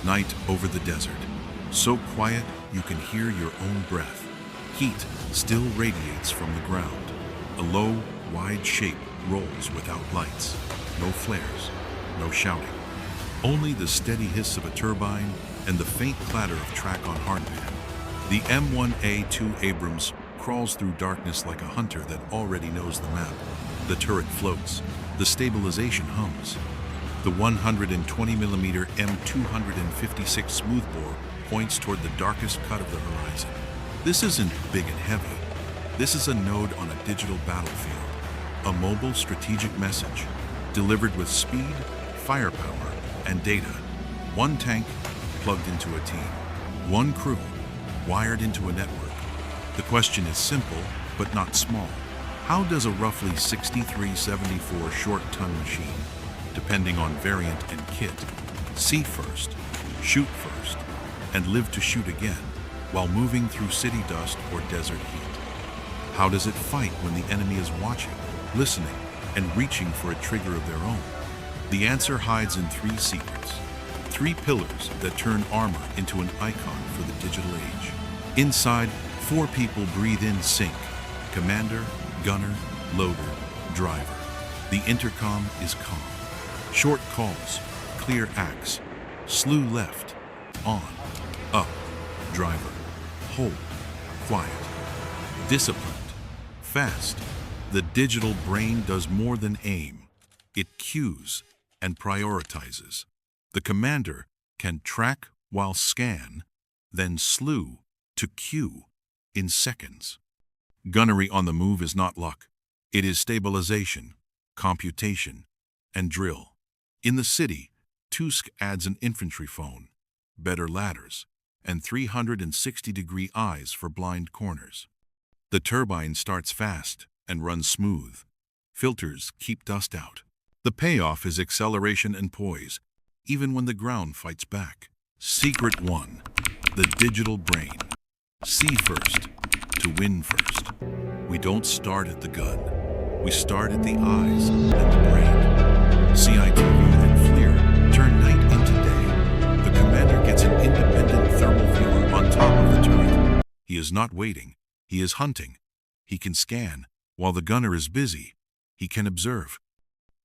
Night over the desert. So quiet you can hear your own breath. Heat still radiates from the ground. A low, wide shape rolls without lights. No flares, no shouting. Only the steady hiss of a turbine and the faint clatter of track on hardpan. The M1A2 Abrams crawls through darkness like a hunter that already knows the map. The turret floats. The stabilization hums. The 120mm M256 smoothbore points toward the darkest cut of the horizon. This isn't big and heavy. This is a node on a digital battlefield. A mobile strategic message, delivered with speed, firepower, and data. One tank plugged into a team. One crew wired into a network. The question is simple, but not small. How does a roughly 6374 short-ton machine, depending on variant and kit, see first, shoot first, and live to shoot again while moving through city dust or desert heat? How does it fight when the enemy is watching, listening, and reaching for a trigger of their own? The answer hides in three secrets. Three pillars that turn armor into an icon for the digital age. Inside, four people breathe in sync: commander, gunner, loader, driver. The intercom is calm. Short calls, clear acts, slew left, on, up, driver, hold, quiet, disciplined, fast. The digital brain does more than aim. It cues and prioritizes. The commander can track while scan, then slew to cue in seconds. Gunnery on the move is not luck. It is stabilization, computation, and drill. In the city, TUSK adds an infantry phone, better ladders, and 360-degree eyes for blind corners. The turbine starts fast and runs smooth. Filters keep dust out. The payoff is acceleration and poise, even when the ground fights back. Secret 1. The digital brain. See first, to win first. We don't start at the gun. We start at the eyes and the brain. CITV and FLIR turn night into day. The commander gets an independent thermal viewer on top of the turret. He is not waiting. He is hunting. He can scan. While the gunner is busy, he can observe.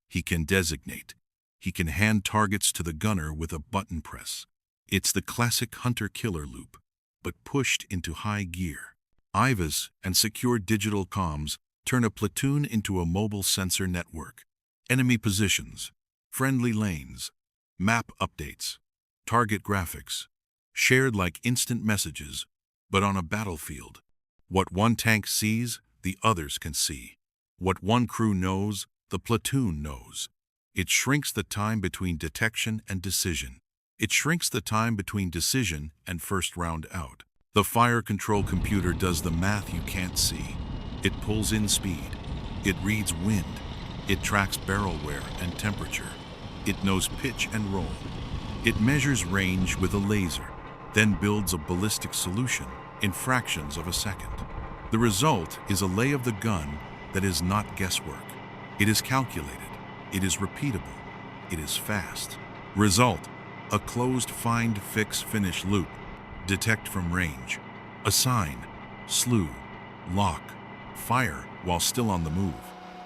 He can designate. He can hand targets to the gunner with a button press. It's the classic hunter-killer loop, but pushed into high gear. IVIS and secure digital comms turn a platoon into a mobile sensor network. Enemy positions, friendly lanes, map updates, target graphics, shared like instant messages, but on a battlefield. What one tank sees, the others can see. What one crew knows, the platoon knows. It shrinks the time between detection and decision. It shrinks the time between decision and first round out. The fire control computer does the math you can't see. It pulls in speed. It reads wind. It tracks barrel wear and temperature. It knows pitch and roll. It measures range with a laser, then builds a ballistic solution in fractions of a second. The result is a lay of the gun that is not guesswork. It is calculated. It is repeatable. It is fast. Result: a closed find, fix, finish loop. Detect from range. Assign, slew, lock, fire while still on the move.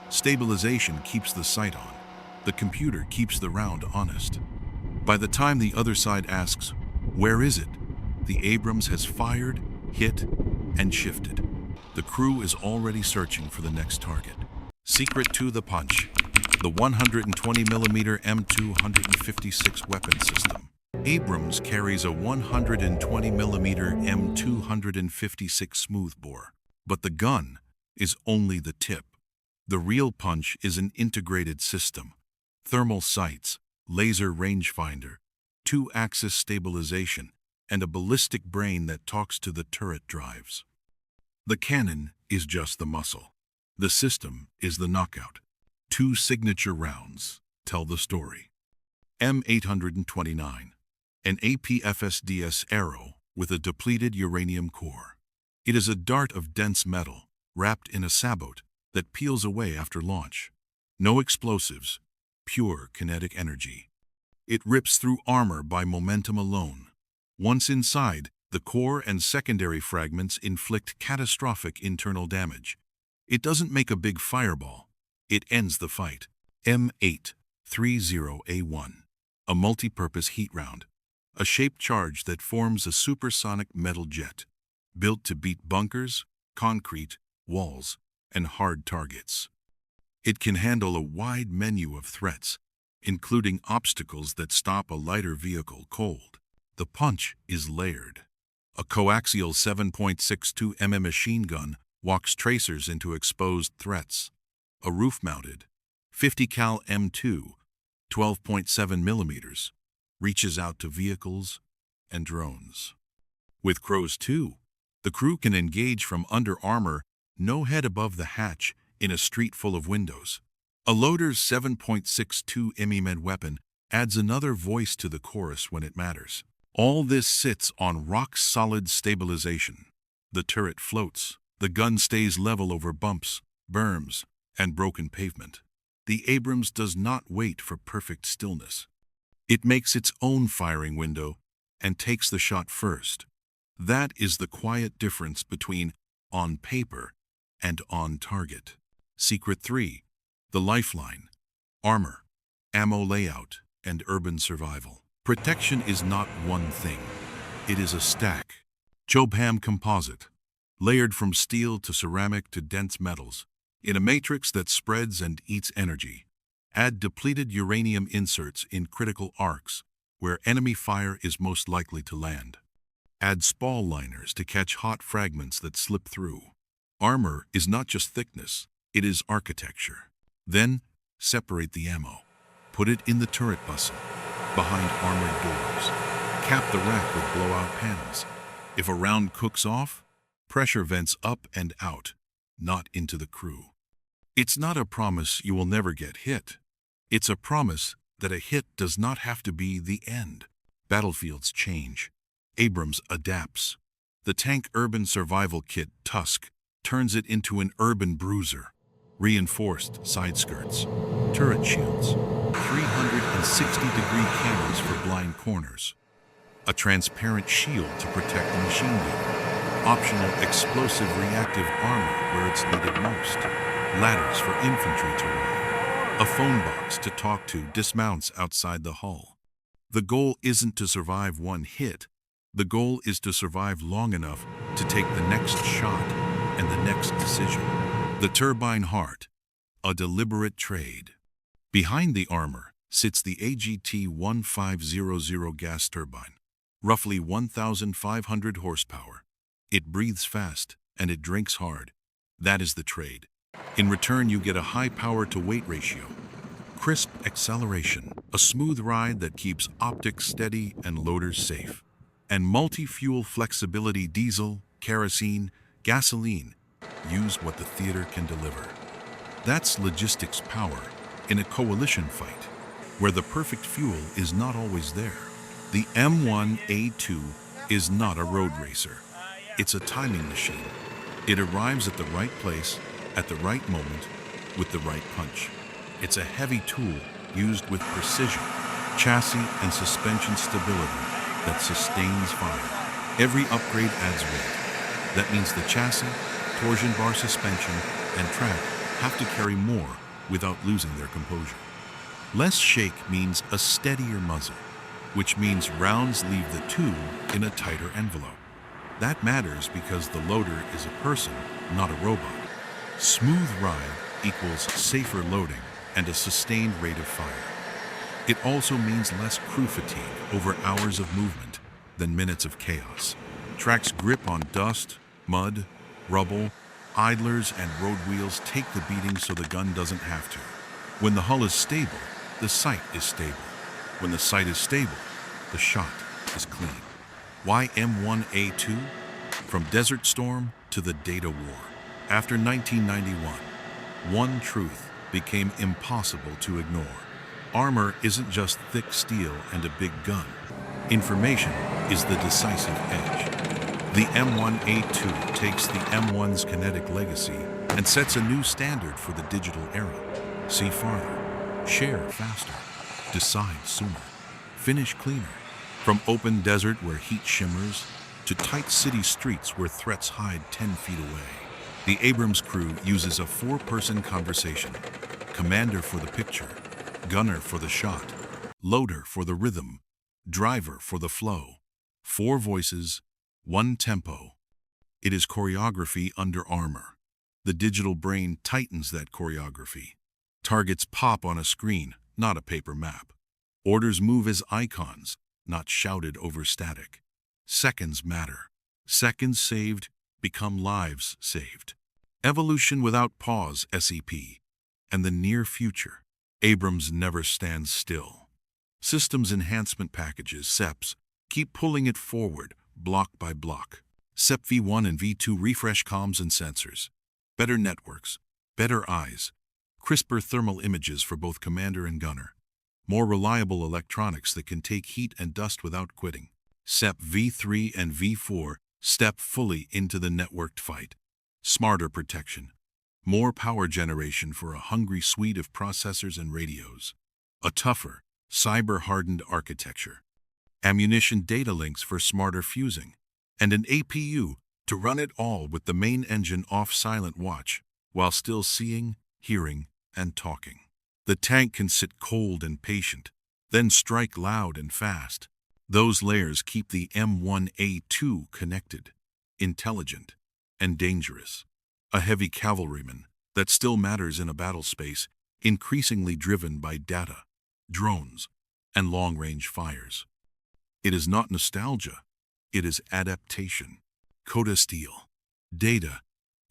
Stabilization keeps the sight on. The computer keeps the round honest. By the time the other side asks, "Where is it?" the Abrams has fired, hit, and shifted. The crew is already searching for the next target. Secret to the punch: the 120mm M256 weapon system. Abrams carries a 120mm M256 smoothbore, but the gun is only the tip. The real punch is an integrated system: thermal sights, laser rangefinder, two-axis stabilization, and a ballistic brain that talks to the turret drives. The cannon is just the muscle. The system is the knockout. Two signature rounds tell the story. M829, an APFSDS arrow with a depleted uranium core. It is a dart of dense metal wrapped in a sabot that peels away after launch. No explosives, pure kinetic energy. It rips through armor by momentum alone. Once inside, the core and secondary fragments inflict catastrophic internal damage. It doesn't make a big fireball. It ends the fight. M830A1, a multi-purpose heat round, a shaped charge that forms a supersonic metal jet, built to beat bunkers, concrete, walls, and hard targets. It can handle a wide menu of threats, including obstacles that stop a lighter vehicle cold. The punch is layered. A coaxial 7.62 mm machine gun walks tracers into exposed threats. A roof-mounted 50 cal M2, 12.7 mm, reaches out to vehicles and drones. With CROWS II, the crew can engage from under armor, no head above the hatch, in a street full of windows. A loader's 7.62 mm weapon adds another voice to the chorus when it matters. All this sits on rock-solid stabilization. The turret floats. The gun stays level over bumps, berms, and broken pavement. The Abrams does not wait for perfect stillness. It makes its own firing window and takes the shot first. That is the quiet difference between on paper and on target. Secret 3. The lifeline. Armor, ammo layout, and urban survival. Protection is not one thing. It is a stack. Chobham composite, layered from steel to ceramic to dense metals, in a matrix that spreads and eats energy. Add depleted uranium inserts in critical arcs, where enemy fire is most likely to land. Add spall liners to catch hot fragments that slip through. Armor is not just thickness, it is architecture. Then, separate the ammo. Put it in the turret bustle, behind armored doors. Cap the rack with blowout panels. If a round cooks off, pressure vents up and out, not into the crew. It's not a promise you will never get hit. It's a promise that a hit does not have to be the end. Battlefields change. Abrams adapts. The tank urban survival kit TUSK turns it into an urban bruiser. Reinforced side skirts, turret shields, 360-degree cameras for blind corners, a transparent shield to protect the machine gun, optional explosive reactive armor where it's needed most, ladders for infantry to ride, a phone box to talk to dismounts outside the hull. The goal isn't to survive one hit. The goal is to survive long enough to take the next shot and the next decision. The turbine heart, a deliberate trade. Behind the armor sits the AGT-1500 gas turbine, roughly 1,500 horsepower. It breathes fast and it drinks hard. That is the trade. In return, you get a high power-to-weight ratio, crisp acceleration, a smooth ride that keeps optics steady and loaders safe, and multi-fuel flexibility. Diesel, kerosene, gasoline. Use what the theater can deliver. That's logistics power in a coalition fight, where the perfect fuel is not always there. The M1A2 is not a road racer. It's a timing machine. It arrives at the right place, at the right moment, with the right punch. It's a heavy tool used with precision, chassis and suspension stability that sustains fire. Every upgrade adds weight. That means the chassis, torsion bar suspension, and track have to carry more without losing their composure. Less shake means a steadier muzzle, which means rounds leave the tube in a tighter envelope. That matters because the loader is a person, not a robot. Smooth ride equals safer loading and a sustained rate of fire. It also means less crew fatigue over hours of movement than minutes of chaos. Track's grip on dust, mud, rubble, idlers, and road wheels take the beating so the gun doesn't have to. When the hull is stable, the sight is stable. When the sight is stable, the shot is clean. Why M1A2? From Desert Storm to the Data War. After 1991, one truth became impossible to ignore. Armor isn't just thick steel and a big gun. Information is the decisive edge. The M1A2 takes the M1's kinetic legacy and sets a new standard for the digital era. See farther, share faster, decide sooner. finish cleaner. From open desert where heat shimmers to tight city streets where threats hide 10 feet away, the Abrams crew uses a four-person conversation. Commander for the picture, gunner for the shot, loader for the rhythm, driver for the flow. 4 voices, 1 tempo. It is choreography under armor. The digital brain tightens that choreography. Targets pop on a screen, not a paper map. Orders move as icons, not shouted over static. Seconds matter. Seconds saved become lives saved. Evolution without pause, SEP. And the near future. Abrams never stands still. Systems enhancement packages, SEPs, keep pulling it forward, block by block. SEP V1 and V2 refresh comms and sensors. Better networks, better eyes, crisper thermal images for both commander and gunner. More reliable electronics that can take heat and dust without quitting. SEP V3 and V4 step fully into the networked fight. Smarter protection. More power generation for a hungry suite of processors and radios. A tougher, cyber-hardened architecture. Ammunition data links for smarter fusing. And an APU to run it all with the main engine off silent watch, while still seeing, hearing, and talking. The tank can sit cold and patient, then strike loud and fast. Those layers keep the M1A2 connected, intelligent, and dangerous. A heavy cavalryman that still matters in a battle space, increasingly driven by data, drones, and long-range fires. It is not nostalgia. It is adaptation. Coda steel, data,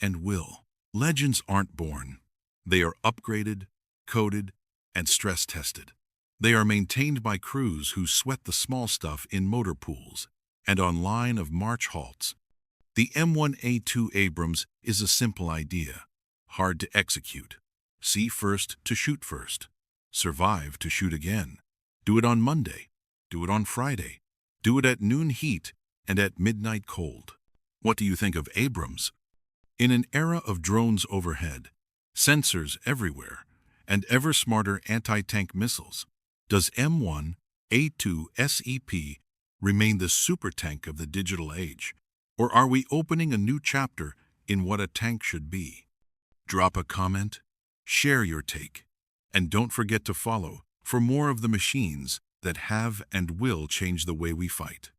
and will. Legends aren't born. They are upgraded, coded, and stress-tested. They are maintained by crews who sweat the small stuff in motor pools and on line of march halts. The M1A2 Abrams is a simple idea, hard to execute. See first to shoot first. Survive to shoot again. Do it on Monday. Do it on Friday. Do it at noon heat and at midnight cold. What do you think of Abrams? In an era of drones overhead, sensors everywhere, and ever smarter anti-tank missiles, does M1A2 SEP remain the super tank of the digital age? Or are we opening a new chapter in what a tank should be? Drop a comment, share your take, and don't forget to follow for more of the machines that have and will change the way we fight.